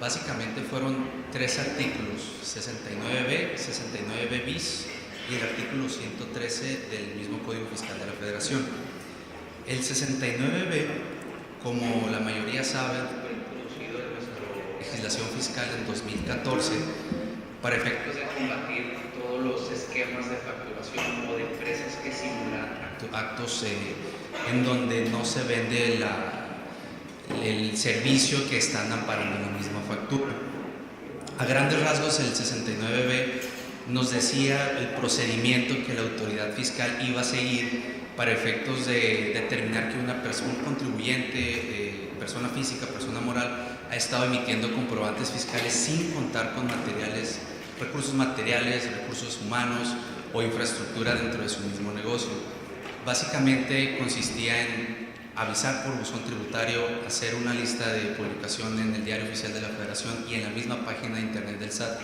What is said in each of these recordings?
Básicamente fueron tres artículos, 69B, 69B bis y el artículo 113 del mismo Código Fiscal de la Federación. El 69B, como la mayoría sabe, fue introducido en nuestra legislación fiscal en 2014 para efectos de combatir todos los esquemas de facturación o de empresas que simulan actos en donde no se vende el servicio que están amparando en la misma factura. A grandes rasgos, el 69B nos decía el procedimiento que la autoridad fiscal iba a seguir para efectos de determinar que una persona, un contribuyente, persona física, persona moral, ha estado emitiendo comprobantes fiscales sin contar con recursos materiales, recursos humanos o infraestructura dentro de su mismo negocio. Básicamente consistía en avisar por buzón tributario, hacer una lista de publicación en el Diario Oficial de la Federación y en la misma página de internet del SAT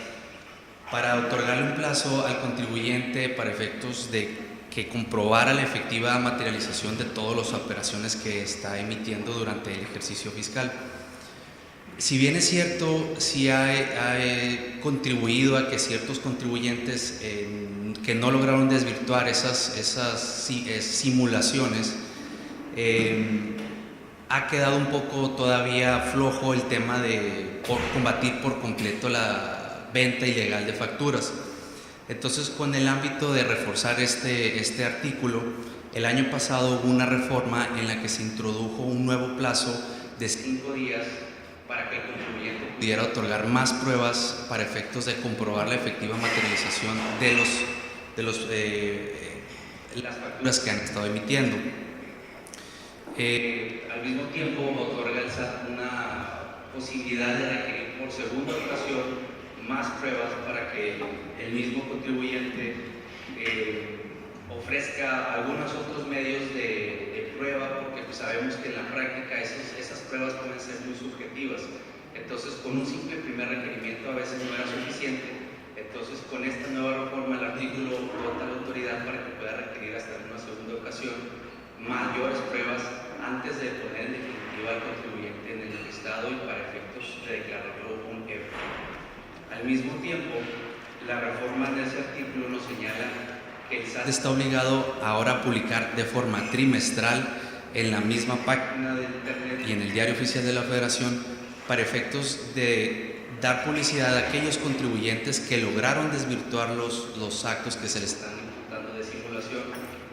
para otorgarle un plazo al contribuyente para efectos de que comprobara la efectiva materialización de todas las operaciones que está emitiendo durante el ejercicio fiscal. Si bien es cierto, sí ha contribuido a que ciertos contribuyentes que no lograron desvirtuar esas simulaciones, ha quedado un poco todavía flojo el tema de combatir por completo la venta ilegal de facturas. Entonces, con el ámbito de reforzar este artículo, el año pasado hubo una reforma en la que se introdujo un nuevo plazo de 5 días para que el contribuyente pudiera otorgar más pruebas para efectos de comprobar la efectiva materialización de las facturas que han estado emitiendo. Al mismo tiempo, otorga el SAT una posibilidad de requerir por segunda ocasión más pruebas para que el mismo contribuyente ofrezca algunos otros medios de prueba, porque pues sabemos que en la práctica esas pruebas pueden ser muy subjetivas. Entonces, con un simple primer requerimiento a veces no era suficiente. Entonces, con esta nueva reforma, el artículo dota a la autoridad para que pueda requerir hasta en una segunda ocasión mayores pruebas antes de poner en definitiva al contribuyente en el listado y para efectos de declararlo un F. Al mismo tiempo, la reforma de ese artículo nos señala que el SAT está obligado ahora a publicar de forma trimestral en la misma página de internet y en el Diario Oficial de la Federación para efectos de dar publicidad a aquellos contribuyentes que lograron desvirtuar los actos que se les están imputando de simulación,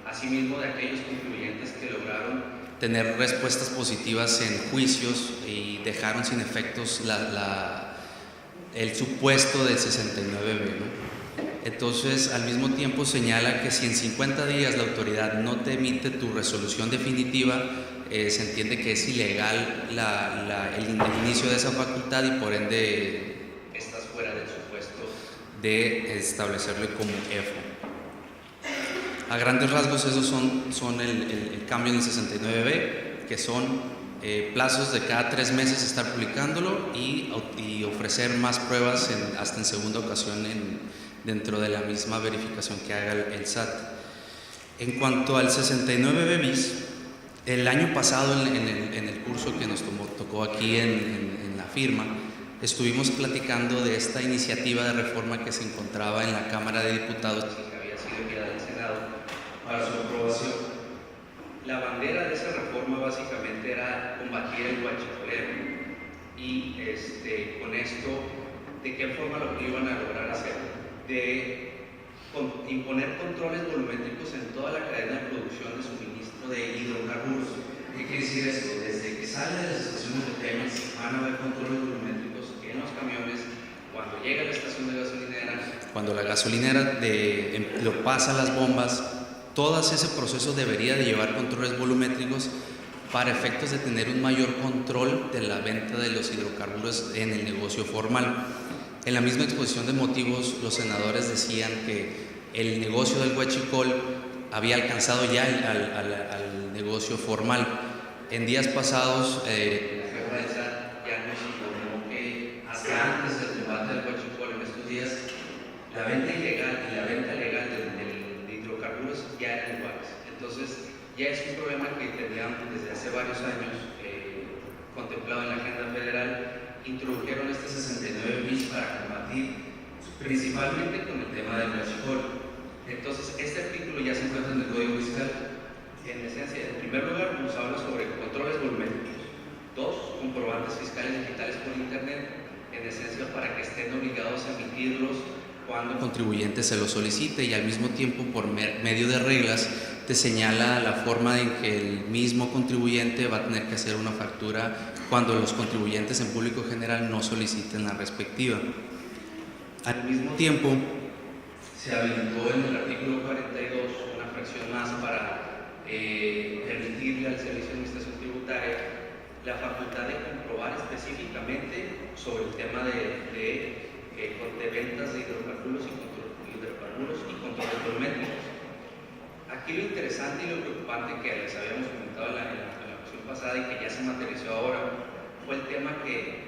asimismo de aquellos contribuyentes que lograron tener respuestas positivas en juicios y dejaron sin efectos el supuesto del 69B, ¿no? Entonces, al mismo tiempo señala que si en 50 días la autoridad no te emite tu resolución definitiva, se entiende que es ilegal el inicio de esa facultad y por ende estás fuera del supuesto de establecerle como EFO. A grandes rasgos, esos son el cambio en el 69B, que son plazos de cada 3 meses estar publicándolo y ofrecer más pruebas hasta en segunda ocasión dentro de la misma verificación que haga el SAT. En cuanto al 69B bis, el año pasado en el curso que nos tocó aquí en la firma, estuvimos platicando de esta iniciativa de reforma que se encontraba en la Cámara de Diputados y que había sido enviada al Senado para su aprobación. La bandera de esa reforma básicamente era combatir el huachicoleo y con esto, ¿de qué forma lo iban a lograr hacer? De imponer controles volumétricos en toda la cadena de producción de suministro de hidrocarburos. ¿Qué quiere decir esto? Desde que sale de las estaciones de Pemex van a haber controles volumétricos en los camiones, cuando llega a la estación de gasolinera, cuando la gasolinera lo pasa a las bombas. Todo ese proceso debería de llevar controles volumétricos para efectos de tener un mayor control de la venta de los hidrocarburos en el negocio formal. En la misma exposición de motivos, los senadores decían que el negocio del huachicol había alcanzado ya al negocio formal. En días pasados, la jefa del SAT ya nos informó que hasta antes del debate del huachicol en estos días, la venta ilegal y la venta legal de hidrocarburos ya eran iguales. Entonces, ya es un problema que teníamos desde hace varios años contemplado en la agenda federal. Introdujeron este para combatir principalmente con el tema del huachicol. Entonces, este artículo ya se encuentra en el Código Fiscal. En esencia, en primer lugar, nos habla sobre controles volumétricos. 2, comprobantes fiscales digitales por Internet, en esencia para que estén obligados a emitirlos cuando el contribuyente se lo solicite, y al mismo tiempo, por medio de reglas, te señala la forma en que el mismo contribuyente va a tener que hacer una factura cuando los contribuyentes en público general no soliciten la respectiva. Al mismo tiempo, se habilitó en el artículo 42 una fracción más para permitirle al Servicio de Administración Tributaria la facultad de comprobar específicamente sobre el tema de ventas de hidrocarburos y controles volumétricos. Aquí lo interesante y lo preocupante que les habíamos comentado en la ocasión pasada y que ya se materializó ahora fue el tema que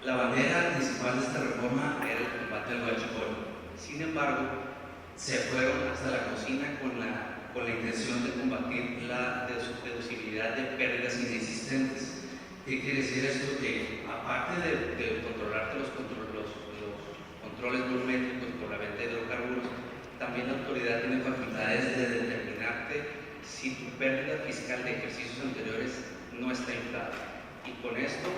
la bandera principal de esta reforma era el combate al huachicol. Sin embargo, se fueron hasta la cocina con la intención de combatir la deducibilidad de pérdidas inexistentes. ¿Qué quiere decir esto? Que aparte de controlarte los controles volumétricos por la venta de hidrocarburos, también la autoridad tiene facultades de determinarte si tu pérdida fiscal de ejercicios anteriores no está inflada. Y con esto,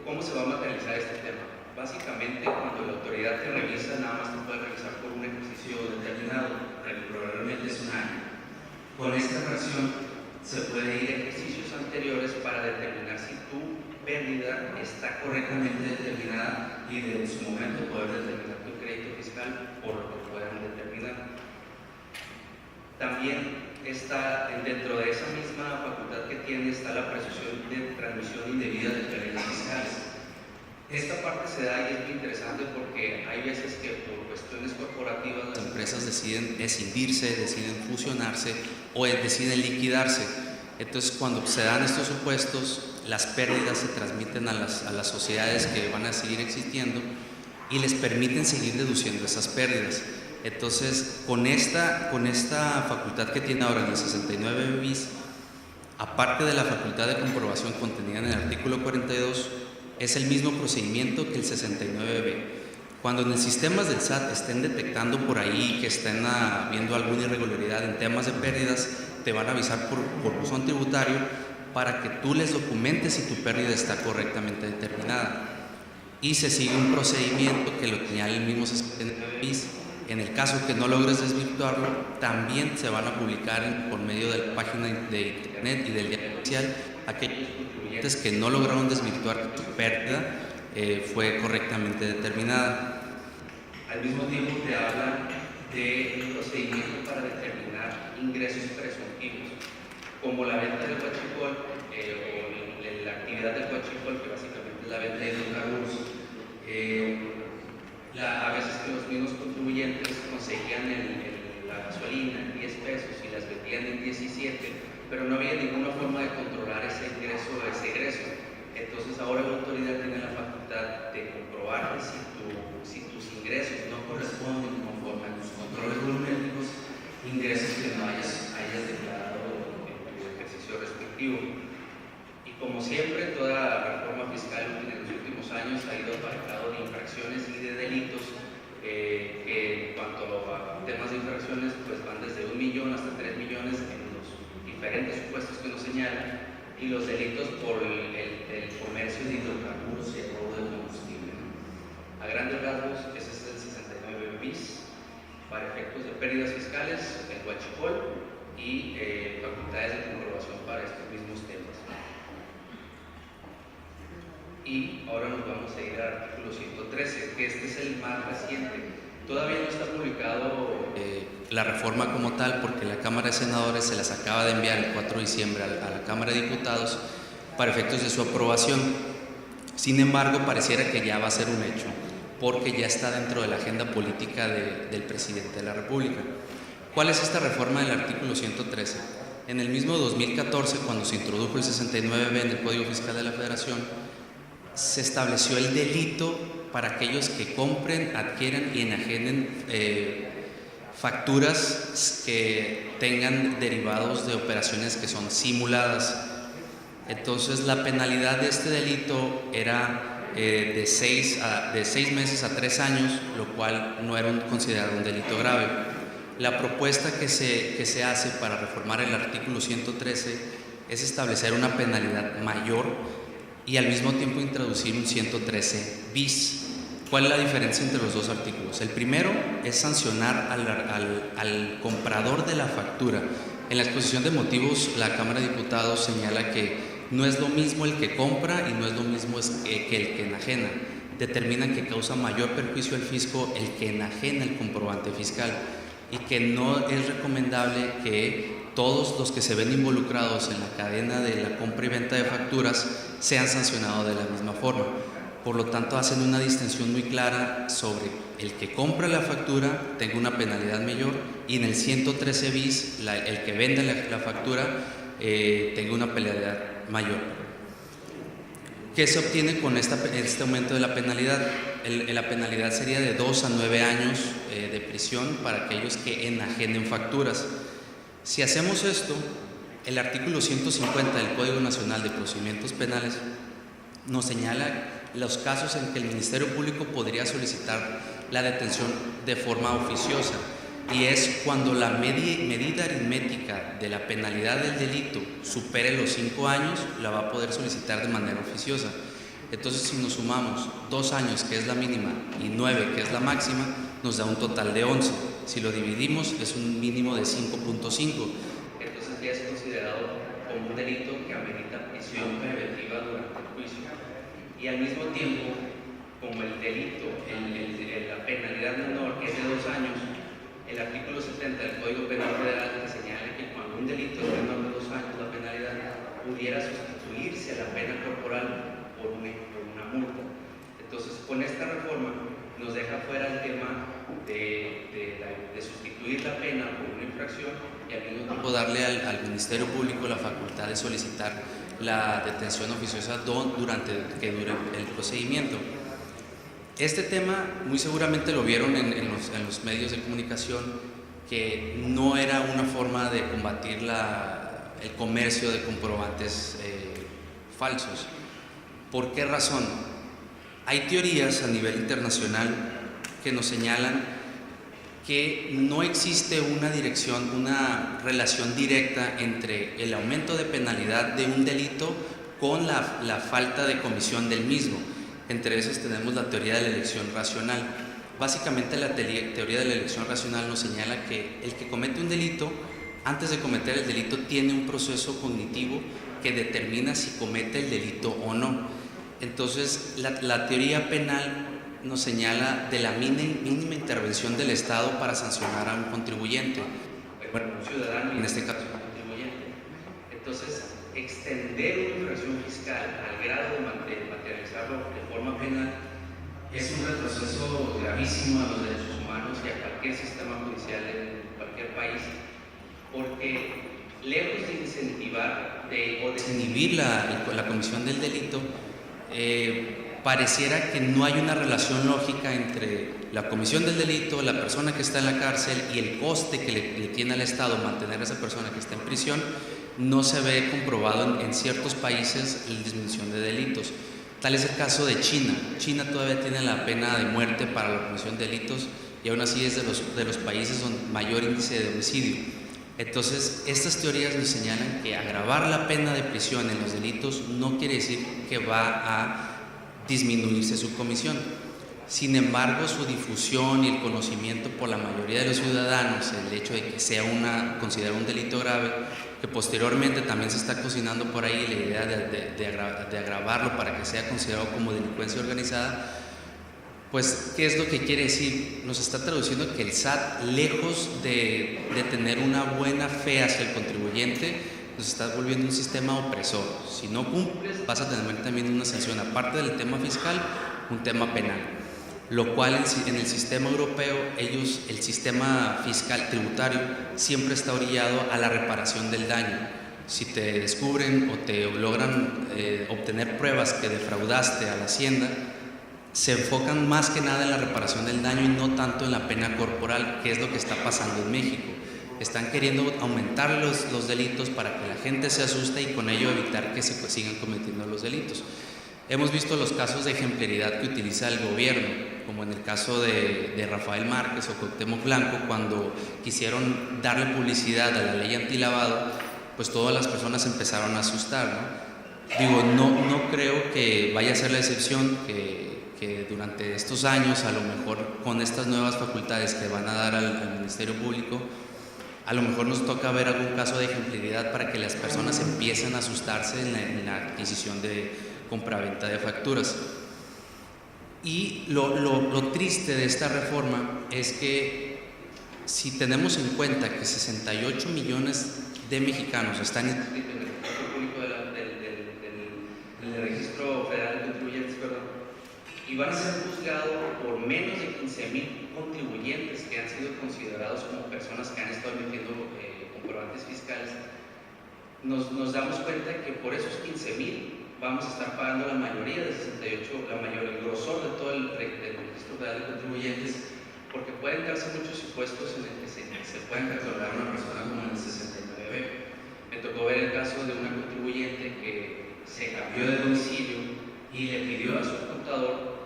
¿cómo se va a materializar este tema? Básicamente, cuando la autoridad te revisa, nada más te puede revisar por un ejercicio determinado, probablemente es un año. Con esta fracción se puede ir a ejercicios anteriores para determinar si tu pérdida está correctamente determinada y de su momento poder determinar tu crédito fiscal por lo que puedan determinar. También está dentro de esa misma facultad que tiene está la presunción de transmisión indebida de pérdidas fiscales. Esta parte se da y es muy interesante porque hay veces que por cuestiones corporativas las empresas deciden escindirse, deciden fusionarse o deciden liquidarse. Entonces, cuando se dan estos supuestos, las pérdidas se transmiten a las sociedades que van a seguir existiendo y les permiten seguir deduciendo esas pérdidas. Entonces, con esta facultad que tiene ahora en el 69 bis, aparte de la facultad de comprobación contenida en el artículo 42, es el mismo procedimiento que el 69b. Cuando en el sistemas del SAT estén detectando por ahí que estén viendo alguna irregularidad en temas de pérdidas, te van a avisar por buzón tributario para que tú les documentes si tu pérdida está correctamente determinada. Y se sigue un procedimiento que lo señala el mismo 69 bis. En el caso que no logres desvirtuarlo, también se van a publicar por medio de la página de internet y del diario oficial aquellos contribuyentes que no lograron desvirtuar que su pérdida fue correctamente determinada. Al mismo tiempo te habla de un procedimiento para determinar ingresos presuntivos, como la venta del huachicol o la actividad del huachicol, que básicamente es la venta de hidrocarburos. A veces que los mismos contribuyentes conseguían la gasolina en 10 pesos y las vendían en 17, pero no había ninguna forma de controlar ese ingreso o ese egreso. Entonces ahora la autoridad tiene la facultad de comprobar si tus ingresos no corresponden conforme a tus controles volumétricos, ingresos que no hayas declarado en tu ejercicio respectivo. Y como siempre, toda reforma fiscal en los últimos años ha ido aparejado de infracciones y de delitos que en cuanto a temas de infracciones pues van desde 1 millón hasta 3 millones en los diferentes supuestos que nos señalan, y los delitos por el comercio de hidrocarburos y el robo de combustible. A grandes rasgos, ese es el 69 bis para efectos de pérdidas fiscales, el huachicol y facultades de comprobación para estos mismos temas. Y ahora nos vamos a ir al artículo 113, que este es el más reciente. Todavía no está publicado la reforma como tal, porque la Cámara de Senadores se las acaba de enviar el 4 de diciembre a la Cámara de Diputados para efectos de su aprobación. Sin embargo, pareciera que ya va a ser un hecho, porque ya está dentro de la agenda política del presidente de la República. ¿Cuál es esta reforma del artículo 113? En el mismo 2014, cuando se introdujo el 69b en el Código Fiscal de la Federación, se estableció el delito para aquellos que compren, adquieran y enajenen facturas que tengan derivados de operaciones que son simuladas. Entonces, la penalidad de este delito era de 6 meses a 3 años, lo cual no era considerado un delito grave. La propuesta que se hace para reformar el artículo 113 es establecer una penalidad mayor y al mismo tiempo introducir un 113 bis. ¿Cuál es la diferencia entre los dos artículos? El primero es sancionar al comprador de la factura. En la exposición de motivos, la Cámara de Diputados señala que no es lo mismo el que compra y no es lo mismo que el que enajena. Determinan que causa mayor perjuicio al fisco el que enajena el comprobante fiscal y que no es recomendable que todos los que se ven involucrados en la cadena de la compra y venta de facturas sean sancionados de la misma forma. Por lo tanto, hacen una distinción muy clara sobre el que compra la factura tenga una penalidad mayor y en el 113 bis, el que vende la factura tenga una penalidad mayor. ¿Qué se obtiene con este aumento de la penalidad? La penalidad sería de 2 a 9 años de prisión para aquellos que enajenen facturas. Si hacemos esto, el artículo 150 del Código Nacional de Procedimientos Penales nos señala los casos en que el Ministerio Público podría solicitar la detención de forma oficiosa, y es cuando la medida aritmética de la penalidad del delito supere los 5 años, la va a poder solicitar de manera oficiosa. Entonces, si nos sumamos 2 años, que es la mínima, y 9, que es la máxima, nos da un total de 11. Si lo dividimos, es un mínimo de 5.5. Entonces ya es considerado como un delito que amerita prisión preventiva durante el juicio. Y al mismo tiempo, como el delito, la penalidad menor, que es de 2 años, el artículo 70 del Código Penal Federal que señala que cuando un delito es menor de 2 años, la penalidad pudiera sustituirse a la pena corporal por una multa. Entonces, con esta reforma nos deja fuera el tema de sustituir la pena por una infracción y al mismo tiempo darle al Ministerio Público la facultad de solicitar la detención oficiosa durante que dure el procedimiento. Este tema muy seguramente lo vieron en los medios de comunicación, que no era una forma de combatir el comercio de comprobantes falsos. ¿Por qué razón? Hay teorías a nivel internacional que nos señalan que no existe una relación directa entre el aumento de penalidad de un delito con la falta de comisión del mismo. Entre esos tenemos la teoría de la elección racional. Básicamente la teoría de la elección racional nos señala que el que comete un delito, antes de cometer el delito, tiene un proceso cognitivo que determina si comete el delito o no. Entonces, la teoría penal nos señala de la mínima intervención del Estado para sancionar a un contribuyente, bueno, un ciudadano, en este caso un contribuyente. Entonces, extender una infracción fiscal al grado de materializarlo de forma penal es un retroceso gravísimo a los derechos humanos y a cualquier sistema judicial en cualquier país, porque lejos de incentivar o desinhibir la comisión del delito, pareciera que no hay una relación lógica entre la comisión del delito, la persona que está en la cárcel y el coste que le tiene al Estado mantener a esa persona que está en prisión. No se ve comprobado en ciertos países la disminución de delitos. Tal es el caso de China. China todavía tiene la pena de muerte para la comisión de delitos y aún así es de los países con mayor índice de homicidio. Entonces, estas teorías nos señalan que agravar la pena de prisión en los delitos no quiere decir que va a disminuirse su comisión. Sin embargo, su difusión y el conocimiento por la mayoría de los ciudadanos, el hecho de que sea considerado un delito grave, que posteriormente también se está cocinando por ahí la idea de agravarlo para que sea considerado como delincuencia organizada, pues, ¿qué es lo que quiere decir? Nos está traduciendo que el SAT, lejos de tener una buena fe hacia el contribuyente, nos está volviendo un sistema opresor. Si no cumples, vas a tener también una sanción, aparte del tema fiscal, un tema penal. Lo cual en el sistema europeo, el sistema fiscal tributario siempre está orillado a la reparación del daño. Si te descubren o te logran obtener pruebas que defraudaste a la hacienda, se enfocan más que nada en la reparación del daño y no tanto en la pena corporal, que es lo que está pasando en México. Están queriendo aumentar los delitos para que la gente se asuste y con ello evitar que se sigan cometiendo los delitos. Hemos visto los casos de ejemplaridad que utiliza el gobierno, como en el caso de Rafael Márquez o Cuauhtémoc Blanco, cuando quisieron darle publicidad a la ley antilavado, pues todas las personas empezaron a asustar, ¿no? Digo, no creo que vaya a ser la excepción, que durante estos años, a lo mejor con estas nuevas facultades que van a dar al Ministerio Público, a lo mejor nos toca ver algún caso de ejemplaridad para que las personas empiecen a asustarse en la adquisición de compraventa de facturas. Y lo triste de esta reforma es que si tenemos en cuenta que 68 millones de mexicanos están en el registro público del Registro Federal de Contribuyentes, y van a ser juzgados por menos de 15,000 contribuyentes que han sido considerados como personas que han estado emitiendo comprobantes fiscales, nos damos cuenta que por esos 15,000 vamos a estar pagando la mayoría de 68, el grosor de todo el Registro Federal de Contribuyentes, porque pueden darse muchos supuestos en el que se pueden catalogar a una persona como en el 69. Me tocó ver el caso de una contribuyente que se cambió de domicilio y le pidió a su contador,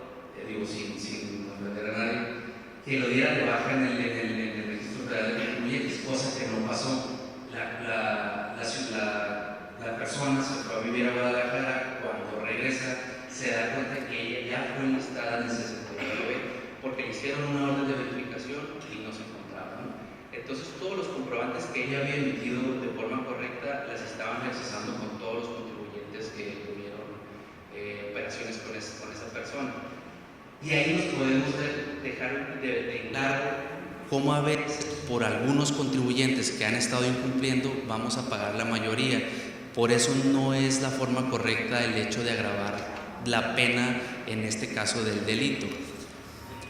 sin ofender a nadie, que lo diera de baja en el Registro Federal de Contribuyentes, cosa que no pasó. La persona se fue a vivir a Guadalajara. Cuando regresa se da cuenta que ella ya fue enlistada en el 69 porque le hicieron una orden de verificación y no se encontraba, ¿no? Entonces todos los comprobantes que ella había emitido de forma correcta las estaban accesando con todos los contribuyentes que tuvieron operaciones con esa persona. Y ahí nos podemos dejar de claro cómo a veces por algunos contribuyentes que han estado incumpliendo vamos a pagar la mayoría. Por eso no es la forma correcta el hecho de agravar la pena en este caso del delito.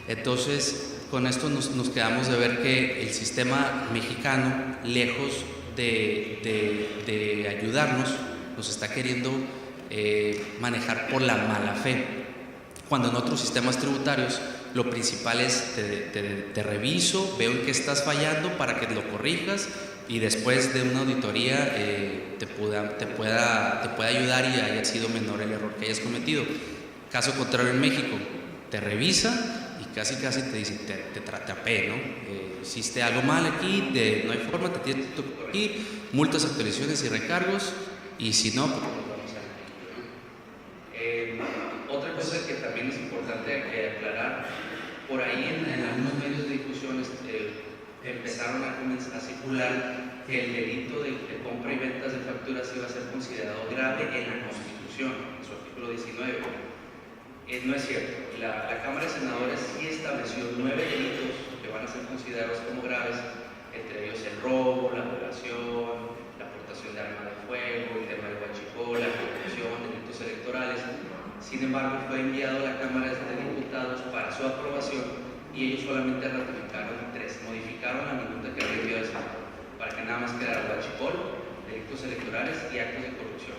Entonces, con esto nos quedamos de ver que el sistema mexicano, lejos de ayudarnos, nos está queriendo manejar por la mala fe, cuando en otros sistemas tributarios lo principal es te reviso, veo en qué estás fallando para que lo corrijas y después de una auditoría te pueda ayudar y haya sido menor el error que hayas cometido. Caso contrario en México, te revisa y casi te dice, te apé, ¿no? Hiciste algo mal aquí, no hay forma, te tienes que corregir, multas, actualizaciones y recargos, y si no, pues vamos a otra cosa que también es importante aclarar, por ahí en algunos medios de difusión empezaron a circular que el delito de compra y ventas de facturas iba a ser considerado grave en la Constitución, en su artículo 19. No es cierto. La Cámara de Senadores sí estableció 9 delitos que van a ser considerados como graves, entre ellos el robo, la violación, la aportación de arma de fuego, el tema del huachicol, la corrupción, delitos electorales. Sin embargo, fue enviado a la Cámara de Diputados para su aprobación y ellos solamente ratificaron 3, modificaron la minuta que había enviado el Senado para que nada más quedara huachicol, delitos electorales y actos de corrupción.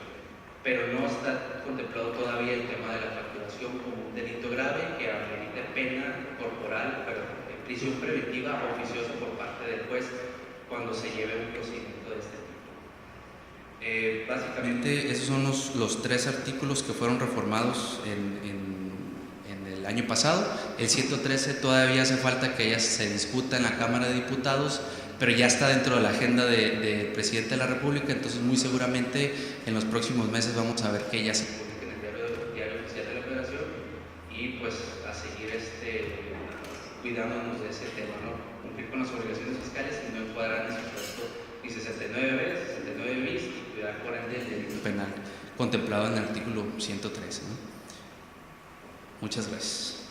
Pero no está contemplado todavía el tema de la facturación como un delito grave que amerite pena corporal, prisión preventiva oficiosa por parte del juez cuando se lleve un procedimiento de este tipo. Básicamente esos son los 3 artículos que fueron reformados en el año pasado. El 113 todavía hace falta que ya se discuta en la Cámara de Diputados, pero ya está dentro de la agenda del presidente de la República, entonces muy seguramente en los próximos meses vamos a ver que ya se publica en el diario oficial de la Federación, y pues a seguir cuidándonos de ese tema, ¿no? Cumplir con las obligaciones fiscales y no encuadrar en el supuesto ni 69 bis y cuidar por ende el delito penal contemplado en el artículo 113, ¿no? Muchas gracias.